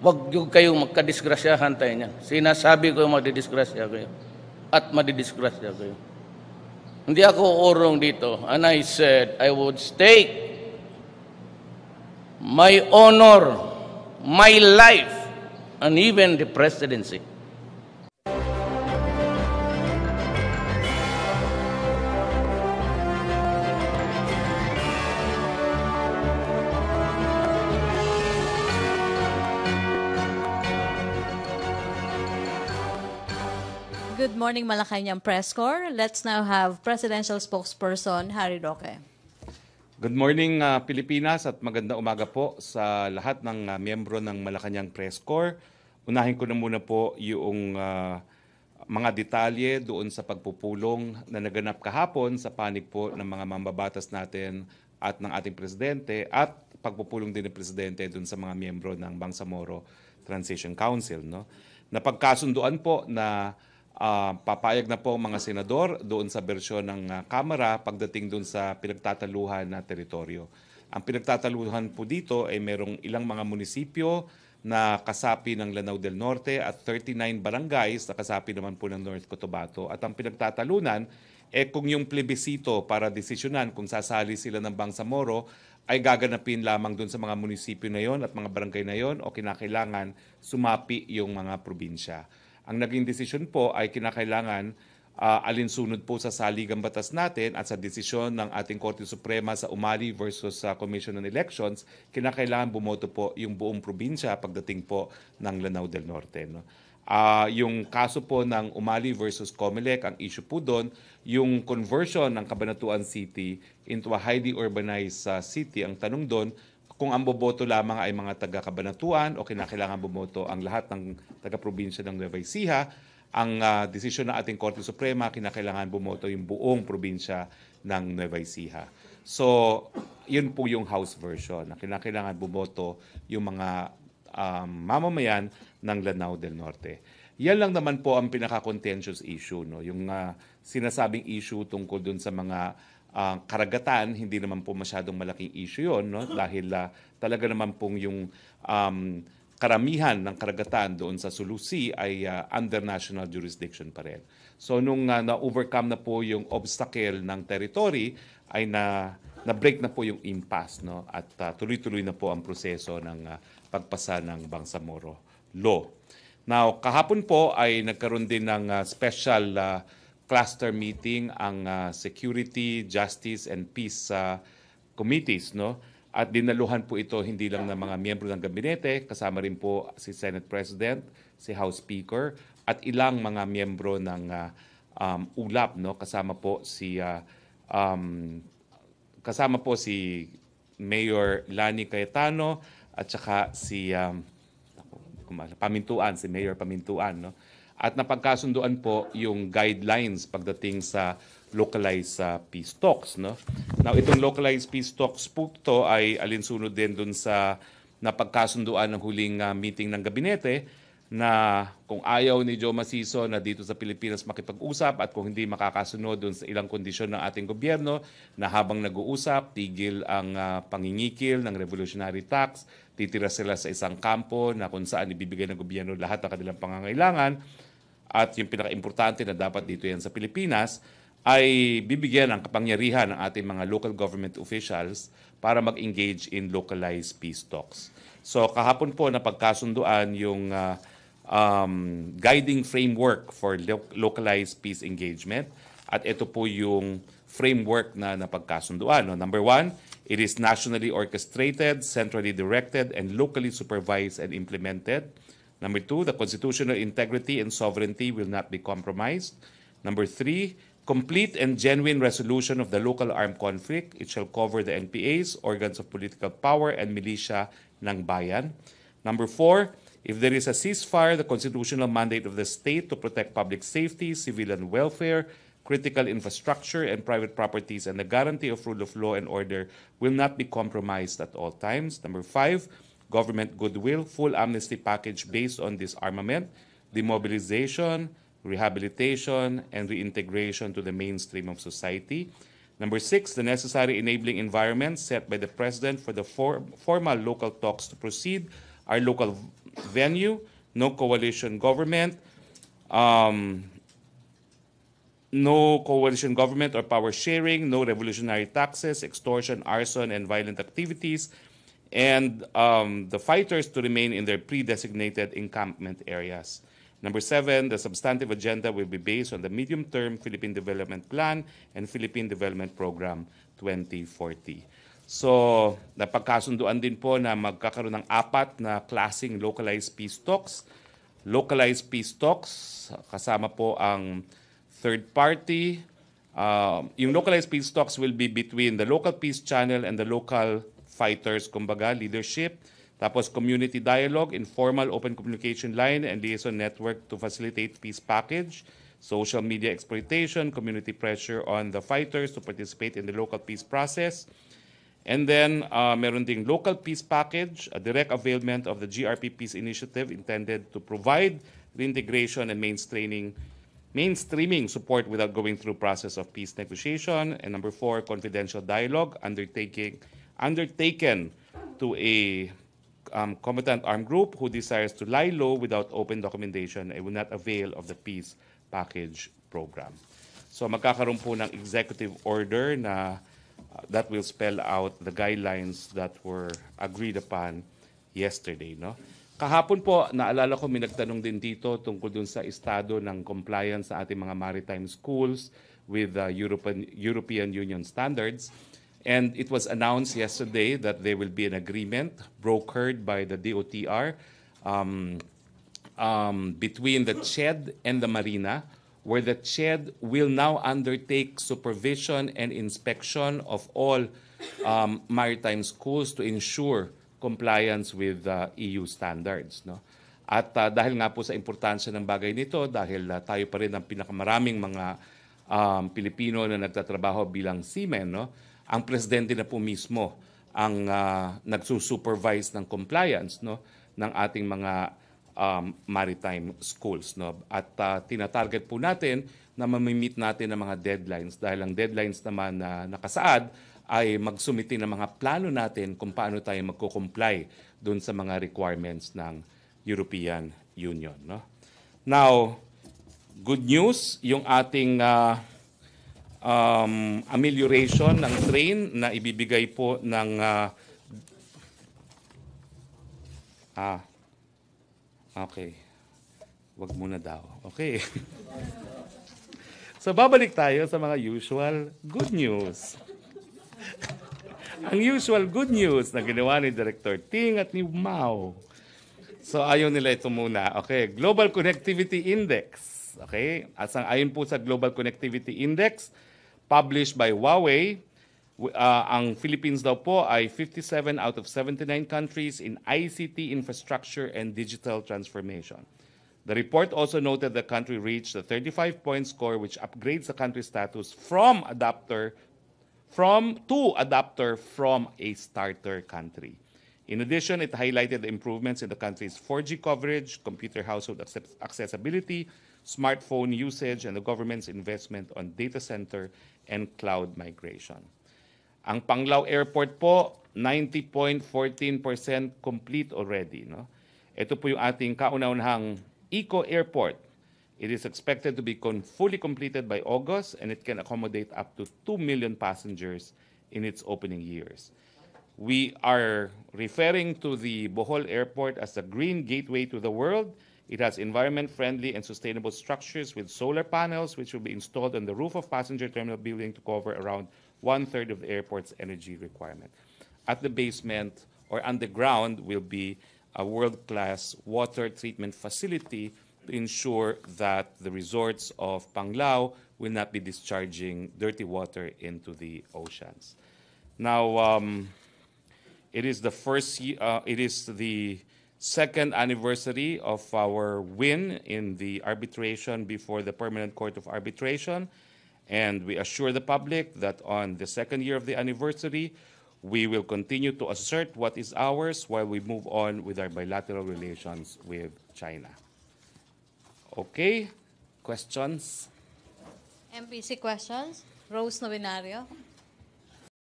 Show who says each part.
Speaker 1: Huwag yung kayong magkadisgrasyahan tayo niyan. Sinasabi ko yung madidisgrasya kayo. At madidisgrasya kayo. Hindi ako urong dito. And I said, I would stake my honor, my life, and even the presidency.
Speaker 2: Good morning, Malacañang Press Corps. Let's now have Presidential Spokesperson Harry Roque.
Speaker 3: Good morning, Pilipinas, at magandang umaga po sa lahat ng miyembro ng Malacañang Press Corps. Unahin ko na muna po yung mga detalye doon sa pagpupulong na naganap kahapon sa panig po ng mga mambabatas natin at ng ating presidente at pagpupulong din ng presidente doon sa mga miyembro ng Bangsamoro Transition Council. No? Napagkasunduan po na papayag na po ang mga senador doon sa bersyon ng Kamara pagdating doon sa pinagtataluhan na teritoryo. Ang pinagtataluhan po dito ay merong ilang mga munisipyo na kasapi ng Lanao del Norte at 39 barangays na kasapi naman po ng North Cotabato. At ang pinagtatalunan kung yung plebisito para desisyonan kung sasali sila ng Bangsamoro ay gaganapin lamang doon sa mga munisipyo na yon at mga barangay na yon o kinakailangan sumapi yung mga probinsya. Ang naging desisyon po ay kinakailangan alinsunod po sa saligang batas natin at sa desisyon ng ating Korte Suprema sa Umali versus sa Commission on Elections, kinakailangan bumoto po yung buong probinsya pagdating po ng Lanao del Norte. No? Yung kaso po ng Umali versus Comelec, ang issue po doon, yung conversion ng Cabanatuan City into a highly urbanized city. Ang tanong doon, kung ang boboto lamang ay mga taga-Cabanatuan o kinakailangan bumoto ang lahat ng taga-probinsya ng Nueva Ecija, ang desisyon ng ating Korte Suprema, kinakailangan bumoto yung buong probinsya ng Nueva Ecija. So, yun po yung House version na kinakailangan bumoto yung mga mamamayan ng Lanao del Norte. Yan lang naman po ang pinaka-contentious issue, no? Yung sinasabing issue tungkol dun sa mga karagatan, hindi naman po masyadong malaking issue yun, no? Dahil talaga naman pong yung karamihan ng karagatan doon sa Sulu Sea ay under national jurisdiction pa rin. So nung na-overcome na po yung obstacle ng territory, ay na-break na po yung impasse, no? At tuloy-tuloy na po ang proseso ng pagpasa ng Bangsamoro Law. Now, kahapon po ay nagkaroon din ng special cluster meeting ang Security, Justice, and Peace Committees, no? At dinaluhan po ito hindi lang ng mga miyembro ng gabinete, kasama rin po si Senate President, si House Speaker, at ilang mga miyembro ng ULAP, no? Kasama po si Mayor Lani Cayetano at saka si Mayor Pamintuan, no? At napagkasunduan po yung guidelines pagdating sa localized peace talks, no? Now, itong localized peace talks po ito ay alinsunod din dun sa napagkasunduan ng huling meeting ng gabinete na kung ayaw ni Joe Maciso na dito sa Pilipinas makipag-usap at kung hindi makakasunod dun sa ilang kondisyon ng ating gobyerno na habang nag-uusap, tigil ang pangingikil ng revolutionary tax, titira sila sa isang kampo na kung saan ibibigay ng gobyerno lahat ng kanilang pangangailangan. At yung pinaka-importante na dapat dito yan sa Pilipinas ay bibigyan ng kapangyarihan ng ating mga local government officials para mag-engage in localized peace talks. So kahapon po napagkasunduan yung guiding framework for localized peace engagement. At ito po yung framework na napagkasunduan. No? Number one, it is nationally orchestrated, centrally directed, and locally supervised and implemented. Number two, the constitutional integrity and sovereignty will not be compromised. Number three, complete and genuine resolution of the local armed conflict. It shall cover the NPAs, organs of political power, and militia ng bayan. Number four, if there is a ceasefire, the constitutional mandate of the state to protect public safety, civilian welfare, critical infrastructure, and private properties, and the guarantee of rule of law and order will not be compromised at all times. Number five, government goodwill, full amnesty package based on disarmament, demobilization, rehabilitation, and reintegration to the mainstream of society. Number six, the necessary enabling environment set by the President for the formal local talks to proceed are local venue, no coalition government, um, no coalition government or power sharing, no revolutionary taxes, extortion, arson, and violent activities, and the fighters to remain in their pre-designated encampment areas. Number 7, the substantive agenda will be based on the medium-term Philippine Development Plan and Philippine Development Program 2040. So, napagkasunduan din po na magkakaroon ng 4 na klaseng localized peace talks. Localized peace talks, kasama po ang third party. Yung localized peace talks will be between the local peace channel and the local fighters, kumbaga, leadership. Tapos community dialogue, informal open communication line and liaison network to facilitate peace package. Social media exploitation, community pressure on the fighters to participate in the local peace process. And then, meron ding local peace package, a direct availment of the GRP Peace Initiative intended to provide reintegration and mainstreaming support without going through process of peace negotiation. And number 4, confidential dialogue undertaken to a combatant armed group who desires to lie low without open documentation and will not avail of the peace package program. So magkakaroon po ng executive order na that will spell out the guidelines that were agreed upon yesterday. No? Kahapon po, naalala ko, may nagtanong din dito tungkol dun sa estado ng compliance sa ating mga maritime schools with European Union standards. And it was announced yesterday that there will be an agreement brokered by the DOTR between the CHED and the Marina, where the CHED will now undertake supervision and inspection of all maritime schools to ensure compliance with EU standards. No? At dahil nga po sa importansya ng bagay nito, dahil tayo pa rin ang pinakamaraming mga Pilipino na nagtatrabaho bilang seamen, no? Ang presidente na po mismo ang nagsusupervise ng compliance, no, ng ating mga maritime schools. No? At tinatarget po natin na mamimit natin ang mga deadlines dahil ang deadlines naman na nakasaad ay magsumiti ng mga plano natin kung paano tayo magko-comply doon sa mga requirements ng European Union. No? Now, good news, yung ating amelioration ng train na ibibigay po ng okay. Wag muna daw. Okay. So babalik tayo sa mga usual good news. Ang usual good news na ginawa ni Director Ting at ni Mau. So ayaw nila ito muna. Okay, Global Connectivity Index. Okay? Ayon po sa Global Connectivity Index published by Huawei, ang Philippines daw po ay 57 out of 79 countries in ICT infrastructure and digital transformation. The report also noted the country reached a 35-point score which upgrades the country's status from adopter from a starter country. In addition, it highlighted the improvements in the country's 4G coverage, computer household accessibility, smartphone usage, and the government's investment on data center and cloud migration. Ang Panglao Airport po, 90.14% complete already. No? Ito po yung ating kauna-unahang Eco Airport. It is expected to be fully completed by August, and it can accommodate up to 2 million passengers in its opening years. We are referring to the Bohol Airport as the green gateway to the world. It has environment-friendly and sustainable structures with solar panels which will be installed on the roof of passenger terminal building to cover around 1/3 of the airport's energy requirement. At the basement or underground will be a world-class water treatment facility to ensure that the resorts of Panglao will not be discharging dirty water into the oceans. Now, it is the second anniversary of our win in the arbitration before the Permanent Court of Arbitration, and we assure the public that on the second year of the anniversary, we will continue to assert what is ours while we move on with our bilateral relations with China. Okay, questions?
Speaker 2: MPC questions. Rose Novinario.